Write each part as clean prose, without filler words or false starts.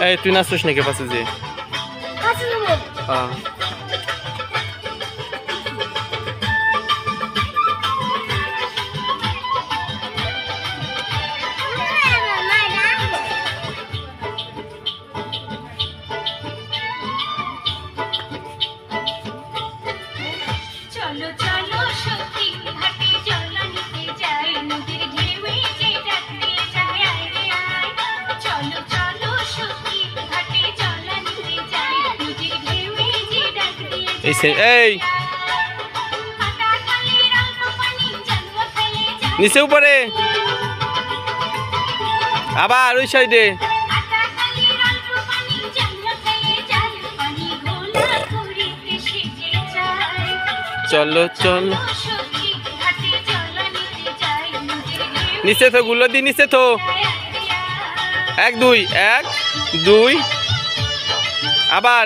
এই তুই নাচছিস নাকি পাশে যে? হ্যাঁ এই নিচে উপরে আবার ওই সাইডে চলো চলো নিচে তো গুলো দি নিচে তো 1 2 1 2 আবার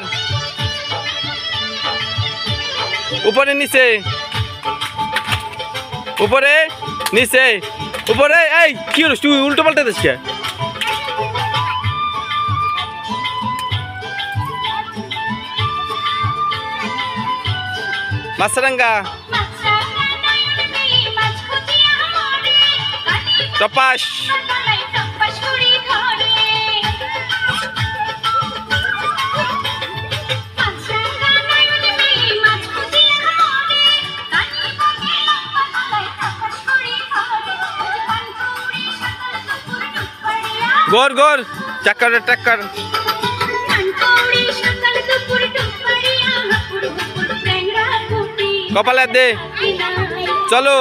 উপরে নিচে উপরে নিচে উপরে এই কি হলো তুই উল্টো পাল্টা দিস কে মাছরাঙ্গা টপাস गोर गोर चक्कर टक्कर कपाल दे चलो